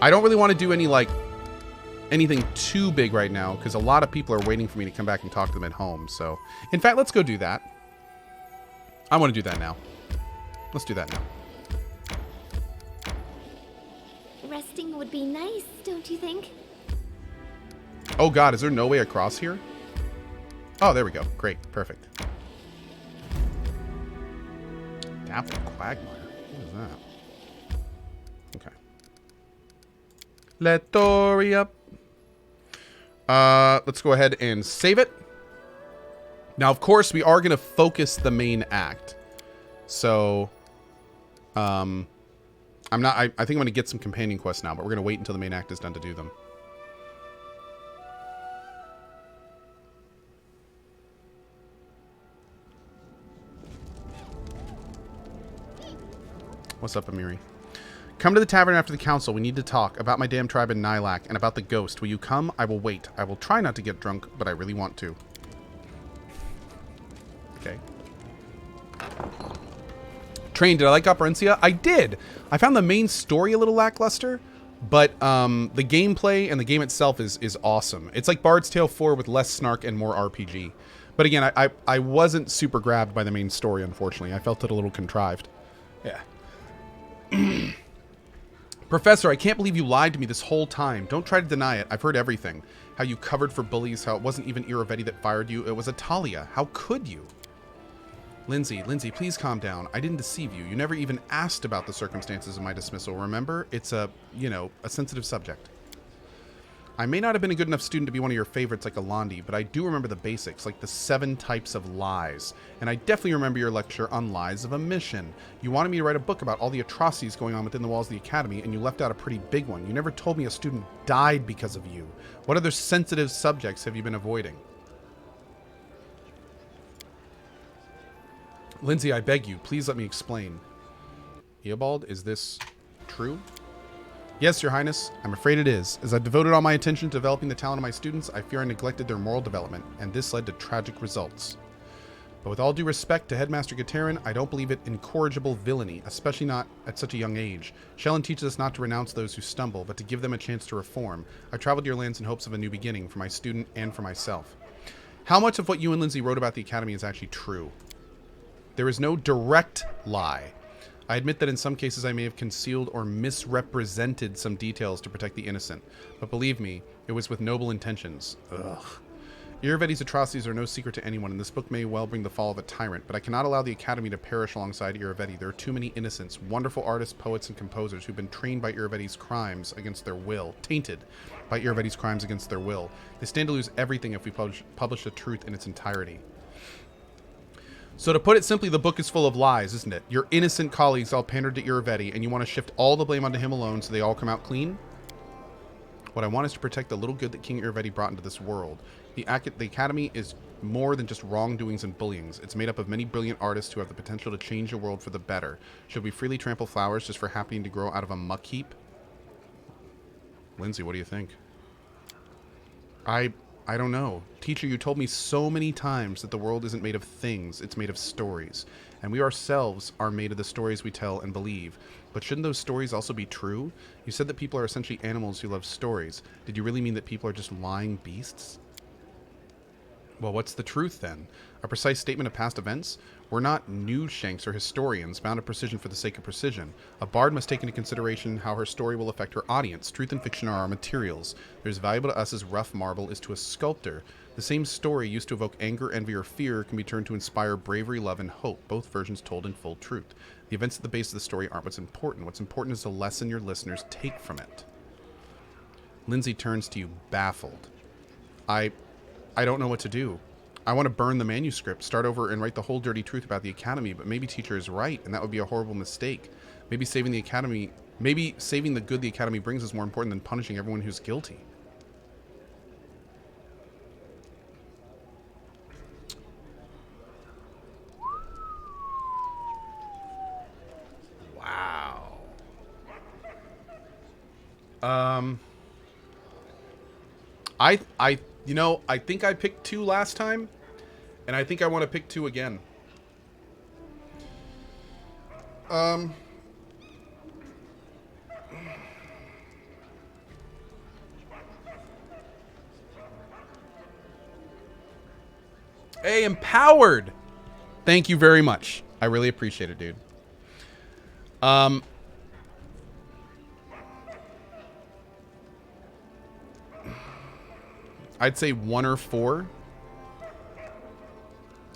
I don't really want to do any, like, anything too big right now, because a lot of people are waiting for me to come back and talk to them at home, so... In fact, let's go do that. I want to do that now. Let's do that now. Resting would be nice, don't you think? Oh god, is there no way across here? Oh, there we go. Great. Perfect. Dapple Quagmire. What is that? Okay. Let Dory up. Let's go ahead and save it. Now, of course, we are going to focus the main act. So, I think I'm going to get some companion quests now, but we're going to wait until the main act is done to do them. What's up, Amiri? Come to the tavern after the council. We need to talk about my damn tribe in Nylak and about the ghost. Will you come? I will wait. I will try not to get drunk, but I really want to. Okay. Train, did I like Operencia? I did. I found the main story a little lackluster, but the gameplay and the game itself is awesome. It's like Bard's Tale 4 with less snark and more RPG. But again, I wasn't super grabbed by the main story, unfortunately. I felt it a little contrived. Yeah. Professor, I can't believe you lied to me this whole time. Don't try to deny it. I've heard everything. How you covered for bullies, how it wasn't even Eobald that fired you. It was Atalia. How could you? Linzi, please calm down. I didn't deceive you. You never even asked about the circumstances of my dismissal, remember? It's a sensitive subject. I may not have been a good enough student to be one of your favorites like Alandi, but I do remember the basics, like the 7 types of lies. And I definitely remember your lecture on lies of omission. You wanted me to write a book about all the atrocities going on within the walls of the academy, and you left out a pretty big one. You never told me a student died because of you. What other sensitive subjects have you been avoiding? Linzi, I beg you, please let me explain. Eobald, is this true? Yes, Your Highness, I'm afraid it is. As I've devoted all my attention to developing the talent of my students, I fear I neglected their moral development, and this led to tragic results. But with all due respect to Headmaster Gatarin, I don't believe it incorrigible villainy, especially not at such a young age. Shellen teaches us not to renounce those who stumble, but to give them a chance to reform. I traveled to your lands in hopes of a new beginning for my student and for myself. How much of what you and Linzi wrote about the Academy is actually true? There is no direct lie. I admit that in some cases I may have concealed or misrepresented some details to protect the innocent, but believe me, it was with noble intentions. Ugh. Eobald's atrocities are no secret to anyone, and this book may well bring the fall of a tyrant, but I cannot allow the Academy to perish alongside Eobald. There are too many innocents, wonderful artists, poets, and composers who've been trained by Eobald's crimes against their will, tainted by Eobald's crimes against their will. They stand to lose everything if we publish the truth in its entirety. So to put it simply, the book is full of lies, isn't it? Your innocent colleagues all pandered to Eobald, and you want to shift all the blame onto him alone so they all come out clean? What I want is to protect the little good that King Eobald brought into this world. The Academy is more than just wrongdoings and bullyings. It's made up of many brilliant artists who have the potential to change the world for the better. Should we freely trample flowers just for happening to grow out of a muck heap? Linzi, what do you think? I don't know. Teacher, you told me so many times that the world isn't made of things, it's made of stories. And we ourselves are made of the stories we tell and believe. But shouldn't those stories also be true? You said that people are essentially animals who love stories. Did you really mean that people are just lying beasts? Well, what's the truth then? A precise statement of past events? We're not news shanks or historians bound to precision for the sake of precision. A bard must take into consideration how her story will affect her audience. Truth and fiction are our materials. They're as valuable to us as rough marble is to a sculptor. The same story used to evoke anger, envy, or fear can be turned to inspire bravery, love, and hope, both versions told in full truth. The events at the base of the story aren't what's important. What's important is the lesson your listeners take from it. Linzi turns to you, baffled. I don't know what to do. I want to burn the manuscript, start over, and write the whole dirty truth about the Academy, but maybe teacher is right, and that would be a horrible mistake. Maybe saving the good the Academy brings is more important than punishing everyone who's guilty. Wow. I think I picked 2 last time, and I think I want to pick 2 again. Hey, empowered! Thank you very much. I really appreciate it, dude. I'd say 1 or 4.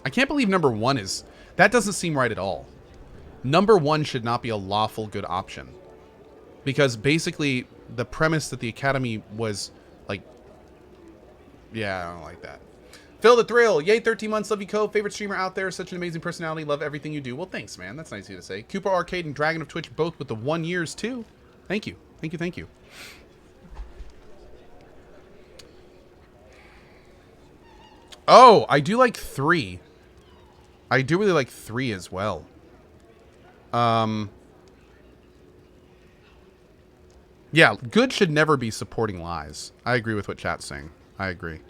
I can't believe number 1 is... That doesn't seem right at all. Number 1 should not be a lawful good option. Because basically, the premise that the Academy was, like... Yeah, I don't like that. Phil the Thrill. Yay, 13 months. Love you, Co. Favorite streamer out there. Such an amazing personality. Love everything you do. Well, thanks, man. That's nice of you to say. Cooper Arcade and Dragon of Twitch both with the 1 years, too. Thank you. Thank you, thank you. Oh, I do like 3. I do really like 3 as well. Yeah, good should never be supporting lies. I agree with what chat's saying. I agree.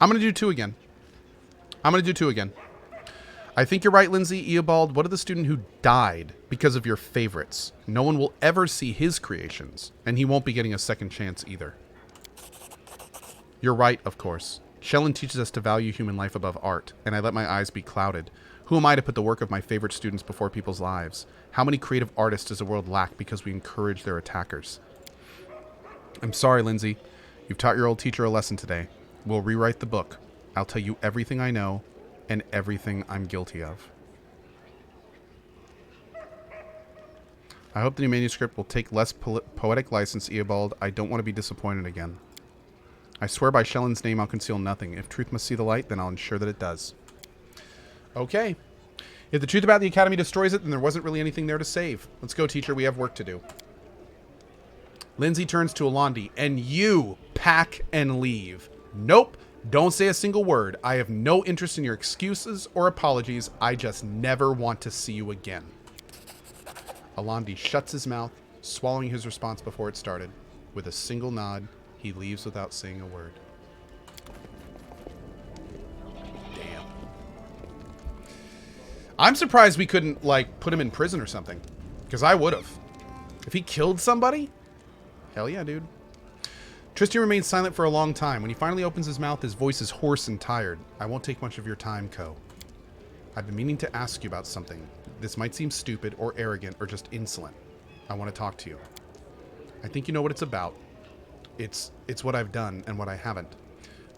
I'm going to do 2 again. I'm going to do 2 again. I think you're right, Linzi. Eobald, what of the student who died because of your favorites? No one will ever see his creations, and he won't be getting a second chance either. You're right, of course. Shellen teaches us to value human life above art, and I let my eyes be clouded. Who am I to put the work of my favorite students before people's lives? How many creative artists does the world lack because we encourage their attackers? I'm sorry, Linzi. You've taught your old teacher a lesson today. We'll rewrite the book. I'll tell you everything I know and everything I'm guilty of. I hope the new manuscript will take less poetic license, Eobald. I don't want to be disappointed again. I swear by Shellen's name I'll conceal nothing. If truth must see the light, then I'll ensure that it does. Okay. If the truth about the Academy destroys it, then there wasn't really anything there to save. Let's go, teacher. We have work to do. Linzi turns to Alandi. And you pack and leave. Nope. Don't say a single word. I have no interest in your excuses or apologies. I just never want to see you again. Alandi shuts his mouth, swallowing his response before it started. With a single nod, he leaves without saying a word. Damn. I'm surprised we couldn't, like, put him in prison or something. Because I would have. If he killed somebody? Hell yeah, dude. Tristian remains silent for a long time. When he finally opens his mouth, his voice is hoarse and tired. I won't take much of your time, Co. I've been meaning to ask you about something. This might seem stupid or arrogant or just insolent. I want to talk to you. I think you know what it's about. It's what I've done and what I haven't.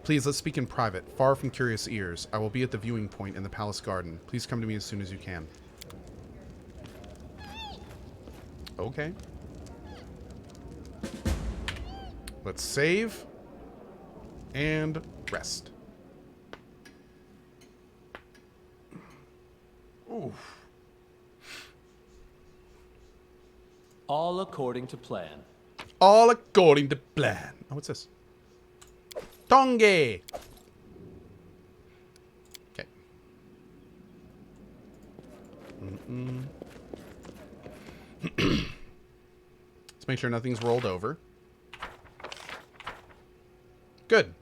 Please, let's speak in private, far from curious ears. I will be at the viewing point in the palace garden. Please come to me as soon as you can. Okay. Let's save and rest. Oof. All according to plan. All according to plan. Oh, what's this? Tongue. Okay. Let's make sure nothing's rolled over. Good.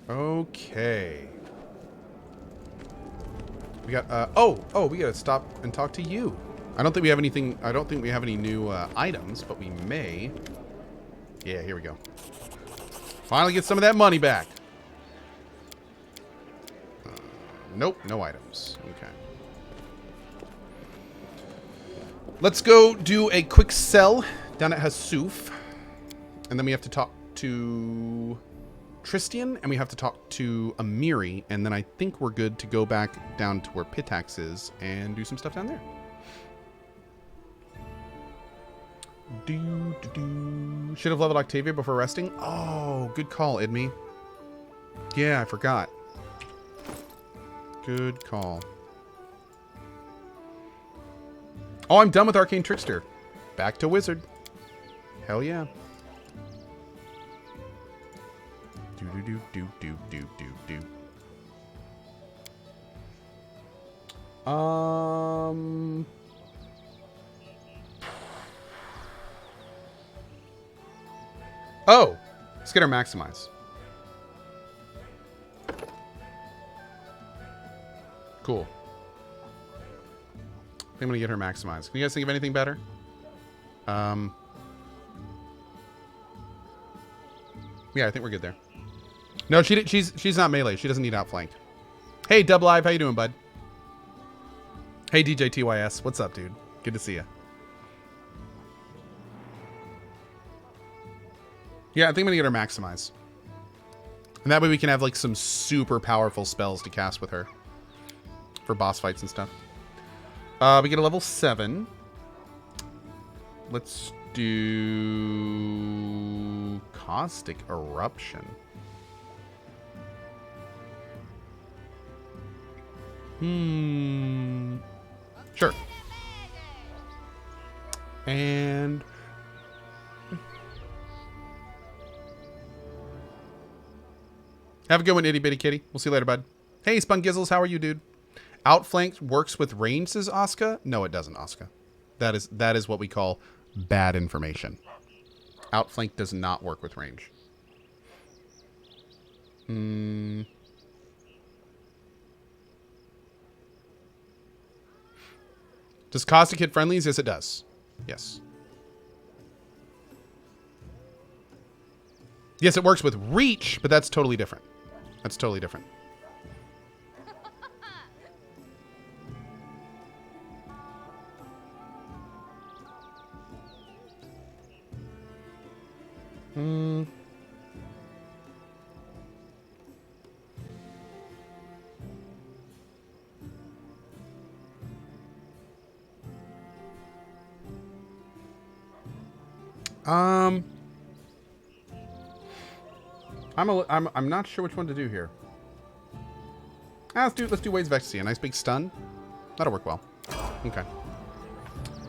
Okay. We got, we gotta stop and talk to you. I don't think we have anything, I don't think we have any new items, but we may. Yeah, here we go. Finally get some of that money back. Nope, no items. Okay. Let's go do a quick sell down at Hasuf. And then we have to talk to Tristian, and we have to talk to Amiri, and then I think we're good to go back down to where Pitax is and do some stuff down there. Should have leveled Octavia before resting. Oh, good call, Idmi. Yeah, I forgot. Good call. Oh, I'm done with Arcane Trickster. Back to Wizard. Hell yeah. Do. Oh, let's get our maximize. Cool. I'm gonna get her maximized. Can you guys think of anything better? Yeah, I think we're good there. No, she's not melee. She doesn't need outflank. Hey, Dub Live, how you doing, bud? Hey, DJ TYS, what's up, dude? Good to see you. Yeah, I think I'm gonna get her maximize, and that way we can have like some super powerful spells to cast with her for boss fights and stuff. We get a level 7. Let's do Caustic Eruption. Sure. And have a good one, itty bitty kitty. We'll see you later, bud. Hey, Spungizzles, how are you, dude? Outflanked works with range, says Asuka. No, it doesn't, Asuka. That is what we call bad information. Outflank does not work with range. Does Caustic hit friendlies? Yes, it does. Yes. Yes, it works with reach, but that's totally different. That's totally different. I'm not sure which one to do here. Let's do Wade's Vexy. A nice big stun. That'll work well. Okay.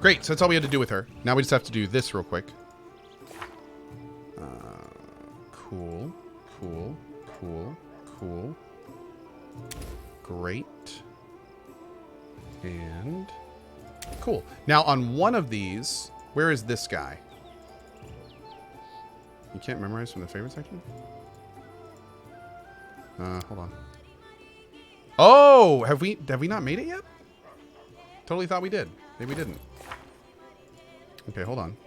Great. So that's all we had to do with her. Now we just have to do this real quick. Cool. Cool. Cool. Cool. Great. And cool. Now on one of these, where is this guy? You can't memorize from the favorite section? Hold on. Oh, have we not made it yet? Totally thought we did. Maybe we didn't. Okay, hold on.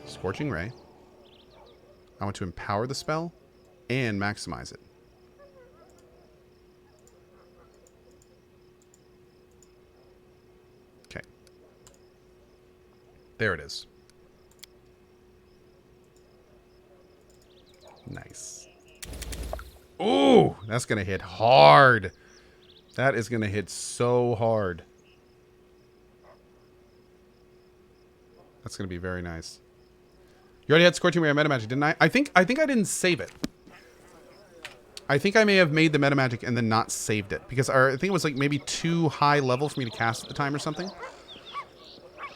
Scorching Ray. I want to empower the spell and maximize it. Okay. There it is. Nice. Ooh, that's going to hit hard. That is going to hit so hard. That's going to be very nice. You already had Scorching Ray meta magic, didn't I? I think I didn't save it. I think I may have made the meta magic and then not saved it because I think it was like maybe too high level for me to cast at the time or something.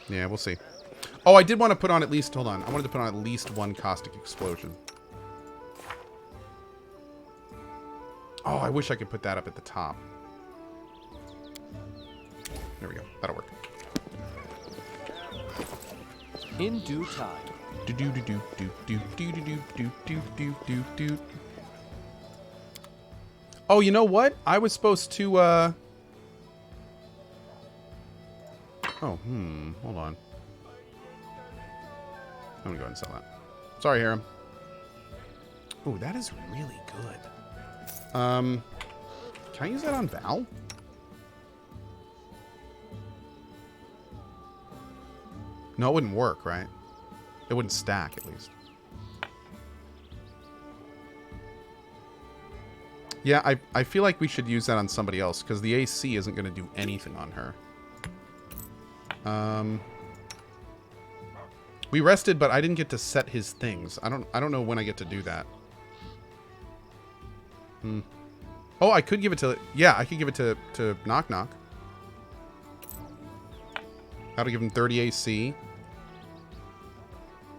Yeah, we'll see. Oh, I did want to put on at least, hold on. I wanted to put on at least one Caustic Explosion. Oh, I wish I could put that up at the top. There we go. That'll work. In due time. Do do do do do do do do do do do do do. Oh, you know what? I was supposed to oh, hold on. I'm gonna go ahead and sell that. Sorry, Harem. Oh, that is really good. Can I use that on Val? No, it wouldn't work, right? It wouldn't stack, at least. Yeah, I feel like we should use that on somebody else, because the AC isn't going to do anything on her. We rested, but I didn't get to set his things. I don't know when I get to do that. Oh, I could give it to... Yeah, I could give it to Knock Knock. That'll give him 30 AC.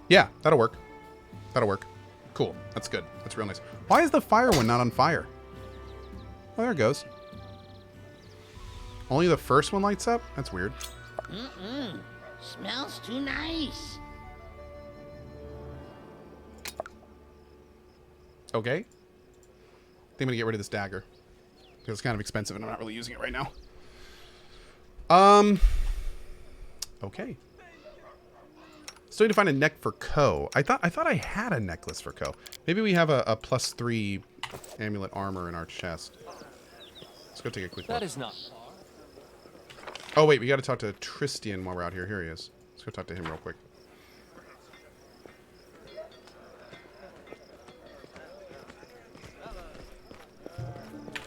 Yeah, that'll work. That'll work. Cool. That's good. That's real nice. Why is the fire one not on fire? Oh, there it goes. Only the first one lights up? That's weird. Smells too nice. Okay. I think I'm gonna get rid of this dagger. Because it's kind of expensive and I'm not really using it right now. Okay. Still need to find a neck for Ko. I thought I had a necklace for Ko. Maybe we have a +3 amulet armor in our chest. Let's go take a quick look. That is not far. Oh wait, we got to talk to Tristian while we're out here. Here he is. Let's go talk to him real quick.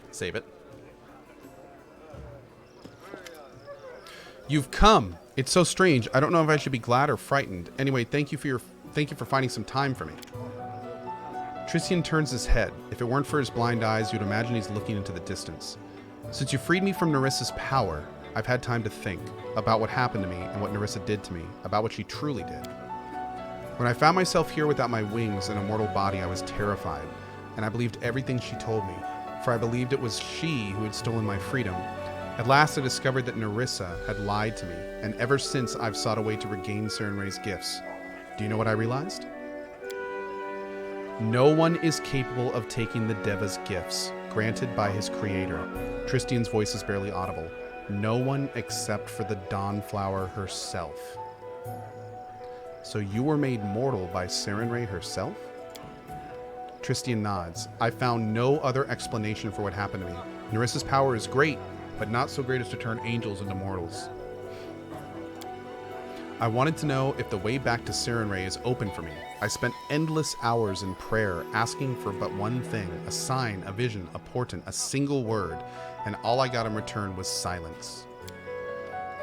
Save it. You've come. It's so strange. I don't know if I should be glad or frightened. Anyway, thank you for finding some time for me. Tristian turns his head. If it weren't for his blind eyes, you'd imagine he's looking into the distance. Since you freed me from Nerissa's power, I've had time to think about what happened to me and what Nerissa did to me, about what she truly did. When I found myself here without my wings and a mortal body, I was terrified, and I believed everything she told me, for I believed it was she who had stolen my freedom. At last I discovered that Nerissa had lied to me, and ever since I've sought a way to regain Sarenrae's gifts. Do you know what I realized? No one is capable of taking the Deva's gifts, granted by his creator. Tristian's voice is barely audible. No one except for the Dawnflower herself. So you were made mortal by Sarenrae herself? Tristian nods. I found no other explanation for what happened to me. Nerissa's power is great, but not so great as to turn angels into mortals. I wanted to know if the way back to Sarenrae is open for me. I spent endless hours in prayer, asking for but one thing, a sign, a vision, a portent, a single word, and all I got in return was silence.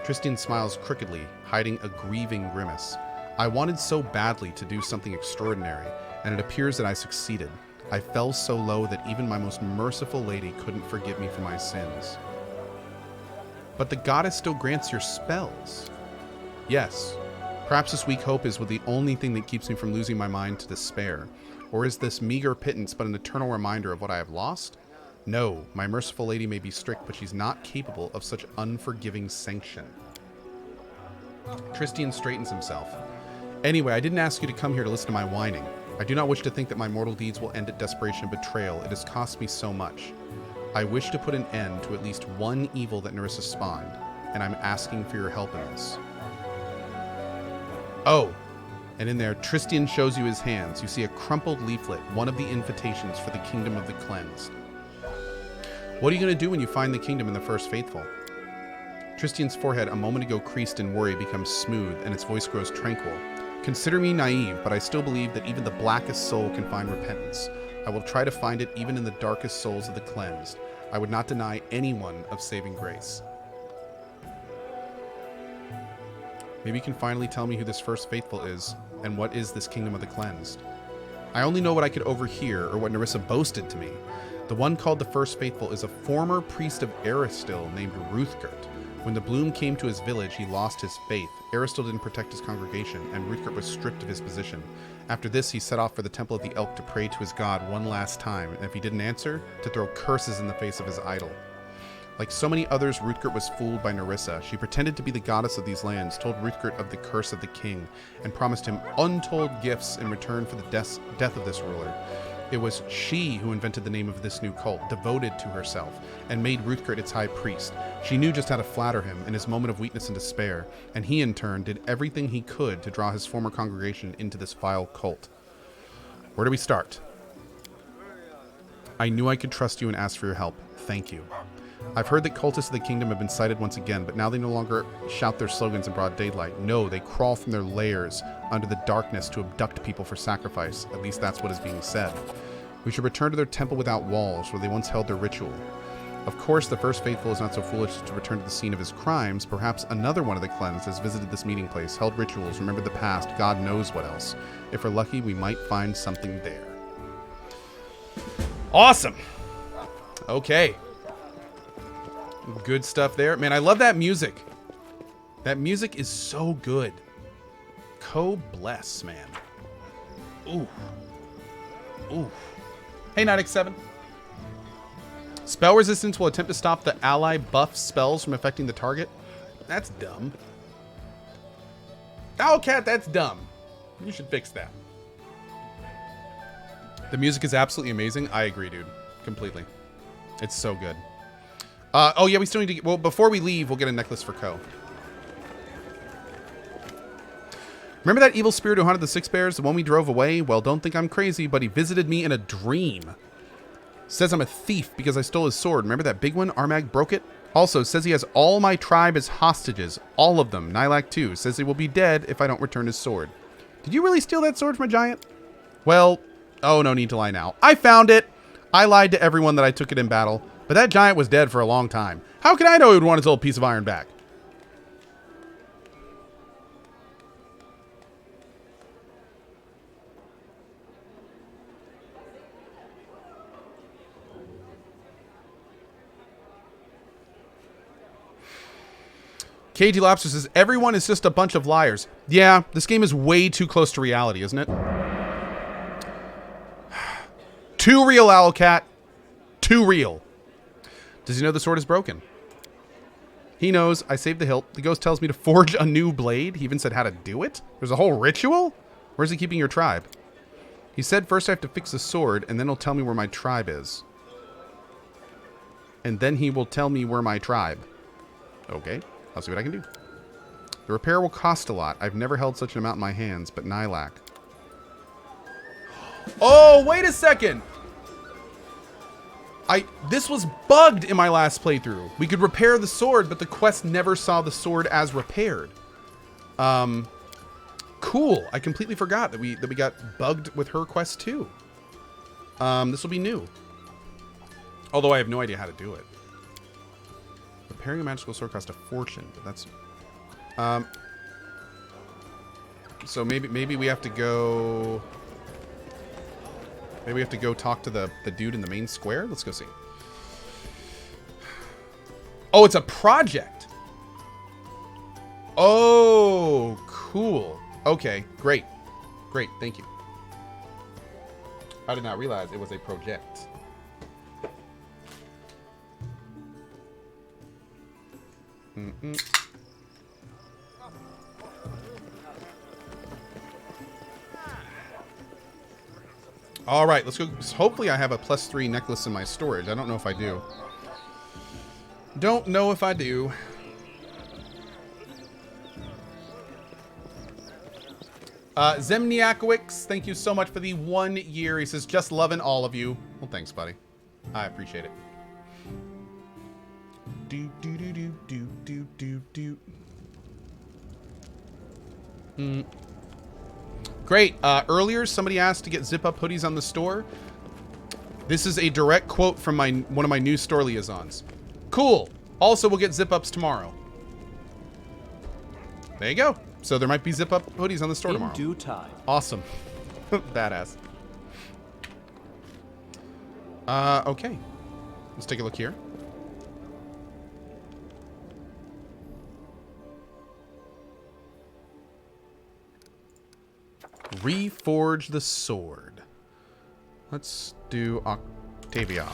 Tristian smiles crookedly, hiding a grieving grimace. I wanted so badly to do something extraordinary, and it appears that I succeeded. I fell so low that even my most merciful lady couldn't forgive me for my sins. But the goddess still grants your spells. Yes. Perhaps this weak hope is the only thing that keeps me from losing my mind to despair. Or is this meager pittance but an eternal reminder of what I have lost? No, my merciful lady may be strict, but she's not capable of such unforgiving sanction. Tristian straightens himself. Anyway, I didn't ask you to come here to listen to my whining. I do not wish to think that my mortal deeds will end at desperation and betrayal. It has cost me so much. I wish to put an end to at least one evil that Nerissa spawned, and I'm asking for your help in this. Oh, and in there, Tristian shows you his hands. You see a crumpled leaflet, one of the invitations for the Kingdom of the Cleansed. What are you going to do when you find the kingdom in the First Faithful? Tristian's forehead, a moment ago creased in worry, becomes smooth, and its voice grows tranquil. Consider me naive, but I still believe that even the blackest soul can find repentance. I will try to find it even in the darkest souls of the cleansed. I would not deny anyone of saving grace. Maybe you can finally tell me who this First Faithful is, and what is this Kingdom of the Cleansed. I only know what I could overhear, or what Nerissa boasted to me. The one called the First Faithful is a former priest of Aristil named Ruthgert. When the Bloom came to his village, he lost his faith. Aristil didn't protect his congregation, and Ruthgert was stripped of his position. After this, he set off for the Temple of the Elk to pray to his god one last time, and if he didn't answer, to throw curses in the face of his idol. Like so many others, Ruthgert was fooled by Nerissa. She pretended to be the goddess of these lands, told Ruthgert of the curse of the king, and promised him untold gifts in return for the death of this ruler. It was she who invented the name of this new cult, devoted to herself, and made Ruthgert its high priest. She knew just how to flatter him in his moment of weakness and despair, and he in turn did everything he could to draw his former congregation into this vile cult. Where do we start? I knew I could trust you and ask for your help. Thank you. I've heard that cultists of the kingdom have been sighted once again, but now they no longer shout their slogans in broad daylight. No, they crawl from their lairs under the darkness to abduct people for sacrifice. At least that's what is being said. We should return to their temple without walls, where they once held their ritual. Of course, the First Faithful is not so foolish to return to the scene of his crimes. Perhaps another one of the cleansed has visited this meeting place, held rituals, remembered the past, God knows what else. If we're lucky, we might find something there. Awesome! Okay. Good stuff there. Man, I love that music. That music is so good. Ko bless, man. Ooh. Ooh. Hey, Nightx7. Spell resistance will attempt to stop the ally buff spells from affecting the target. That's dumb. Owlcat, that's dumb. You should fix that. The music is absolutely amazing. I agree, dude. Completely. It's so good. Oh, yeah, we still need to get... Well, before we leave, we'll get a necklace for Ko. Remember that evil spirit who haunted the Six Bears, the one we drove away? Well, don't think I'm crazy, but he visited me in a dream. Says I'm a thief because I stole his sword. Remember that big one? Armag broke it. Also, says he has all my tribe as hostages. All of them. Nylak too. Says he will be dead if I don't return his sword. Did you really steal that sword from a giant? Well, oh, no need to lie now. I found it. I lied to everyone that I took it in battle, but that giant was dead for a long time. How could I know he would want his old piece of iron back? KT Lobster says, everyone is just a bunch of liars. Yeah, this game is way too close to reality, isn't it? Too real, Owlcat. Too real. Does he know the sword is broken? He knows. I saved the hilt. The ghost tells me to forge a new blade. He even said how to do it. There's a whole ritual? Where's he keeping your tribe? He said first I have to fix the sword, and then he'll tell me where my tribe is. And then he will tell me where my tribe. Okay. I'll see what I can do. The repair will cost a lot. I've never held such an amount in my hands, but Nylak. Oh, wait a second! This was bugged in my last playthrough. We could repair the sword, but the quest never saw the sword as repaired. Cool. I completely forgot that we got bugged with her quest too. This will be new. Although I have no idea how to do it. Repairing a magical sword costs a fortune, but that's... so maybe we have to go... Maybe we have to go talk to the dude in the main square? Let's go see. Oh, it's a project! Oh, cool. Okay, great. Great, thank you. I did not realize it was a project. All right, let's go. Hopefully I have a +3 necklace in my storage. I don't know if I do. Don't know if I do. Zemniakowicz, thank you so much for the 1 year. He says, just loving all of you. Well, thanks, buddy. I appreciate it. Do do do do do do do do. Great. Earlier, somebody asked to get zip-up hoodies on the store. This is a direct quote from one of my new store liaisons. Cool. Also, we'll get zip-ups tomorrow. There you go. So there might be zip-up hoodies on the store tomorrow. In due time. Awesome. Badass. Okay. Let's take a look here. Reforge the sword. Let's do Octavia.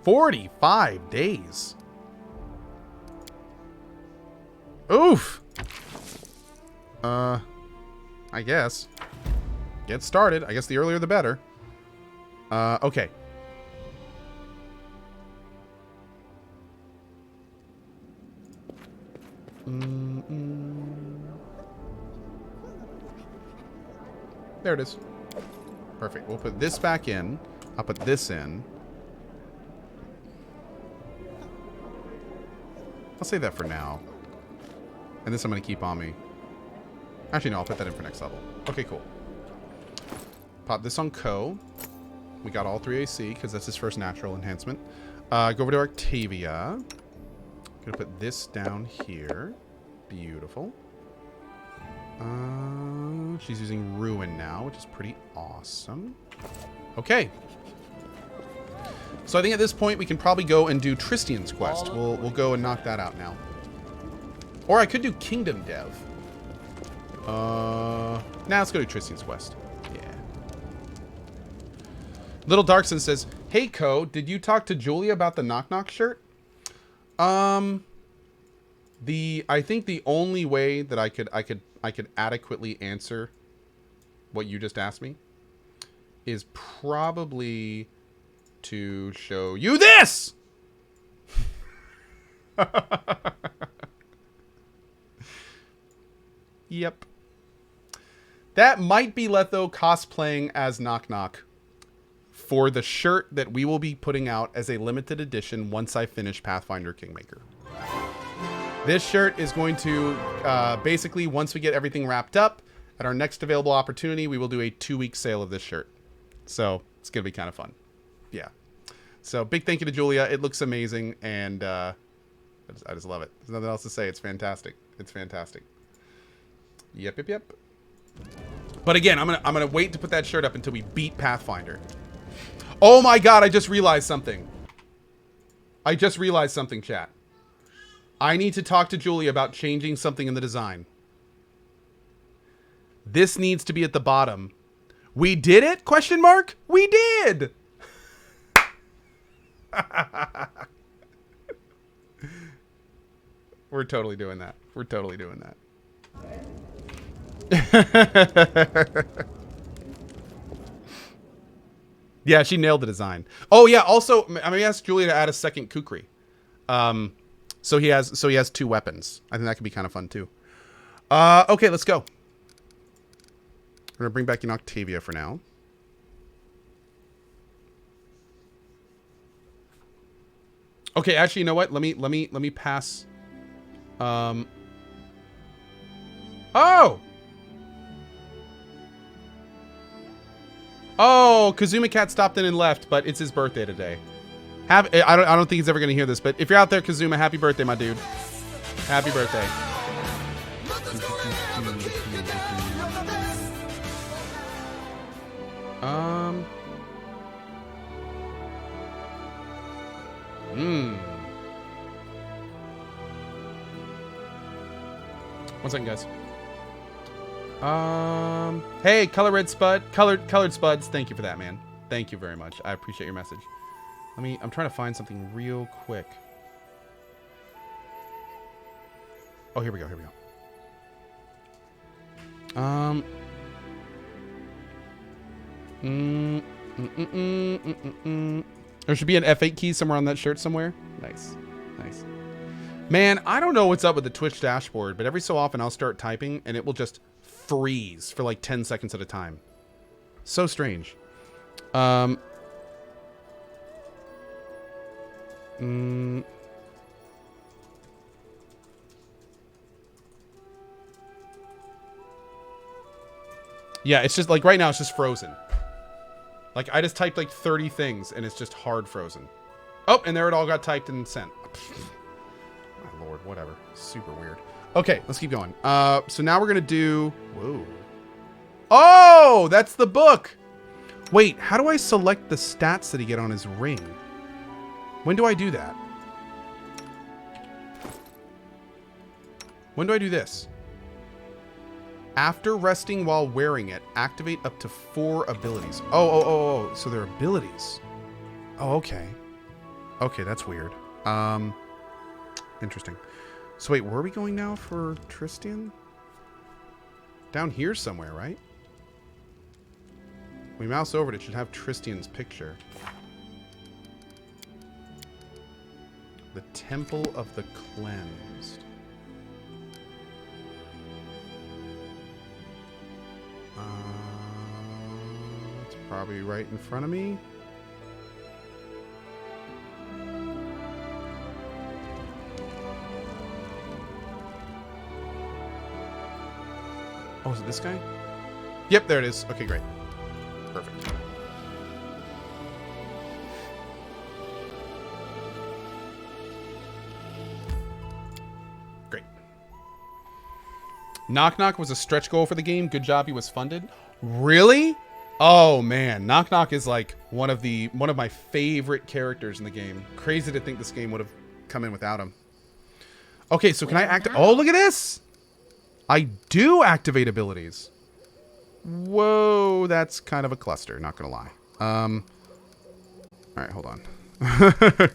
45 days. Oof. I guess. Get started. I guess the earlier the better. Okay. There it is. Perfect. We'll put this back in. I'll put this in. I'll save that for now. And this I'm going to keep on me. Actually, no, I'll put that in for next level. Okay, cool. Pop this on Co. We got all 3 AC because that's his first natural enhancement. Go over to Octavia. Gonna put this down here. Beautiful. She's using Ruin now, which is pretty awesome. Okay. So I think at this point we can probably go and do Tristian's quest. We'll go and knock that out now. Or I could do Kingdom Dev. Nah, let's go to Tristian's quest. Yeah. Little Darkson says, "Hey Co, did you talk to Julia about the Knock Knock shirt?" I think the only way that I could adequately answer what you just asked me is probably to show you this. Yep. That might be Letho cosplaying as Knock Knock for the shirt that we will be putting out as a limited edition once I finish Pathfinder Kingmaker. This shirt is going to, basically, once we get everything wrapped up, at our next available opportunity, we will do a 2-week sale of this shirt. So, it's going to be kind of fun. Yeah. So, big thank you to Julia. It looks amazing, and I just love it. There's nothing else to say. It's fantastic. It's fantastic. Yep. But again, I'm gonna wait to put that shirt up until we beat Pathfinder. Oh my god, I just realized something. Chat. I need to talk to Julie about changing something in the design. This needs to be at the bottom. We did it? Question mark? We did! We're totally doing that. Yeah, she nailed the design. Oh yeah, also I'm gonna ask Julia to add a second kukri. So he has 2 weapons. I think that could be kind of fun too. Okay, let's go. We're gonna bring back in Octavia for now. Okay, actually, you know what? Let me pass. Oh, Kazuma Cat stopped in and left, but it's his birthday today. I don't think he's ever gonna hear this, but if you're out there, Kazuma, happy birthday, my dude. Happy birthday. One second, guys. Hey, colored spuds. Thank you for that, man. Thank you very much. I appreciate your message. I'm trying to find something real quick. Oh, here we go. There should be an F8 key somewhere on that shirt somewhere. Nice. Man, I don't know what's up with the Twitch dashboard, but every so often I'll start typing and it will just freeze for like 10 seconds at a time. So strange. Yeah, it's just like right now it's just frozen. Like I just typed like 30 things and it's just hard frozen. Oh, and there it all got typed and sent. My lord, whatever. Super weird. Okay, let's keep going. So now we're gonna do... Whoa. Oh, that's the book! Wait, how do I select the stats that he get on his ring? When do I do that? When do I do this? After resting while wearing it, activate up to 4 abilities. Oh, so they're abilities. Oh, okay. Okay, that's weird. Interesting. So wait, where are we going now for Tristian? Down here somewhere, right? We mouse over it, it should have Tristian's picture. The Temple of the Cleansed. It's probably right in front of me. Oh, is it this guy? Yep, there it is. Okay, great. Perfect. Great. Knock Knock was a stretch goal for the game. Good job, he was funded. Really? Oh man, Knock Knock is like one of my favorite characters in the game. Crazy to think this game would have come in without him. Okay, so can I act? Oh, look at this! I do activate abilities. Whoa, that's kind of a cluster, not gonna lie. Alright, hold on.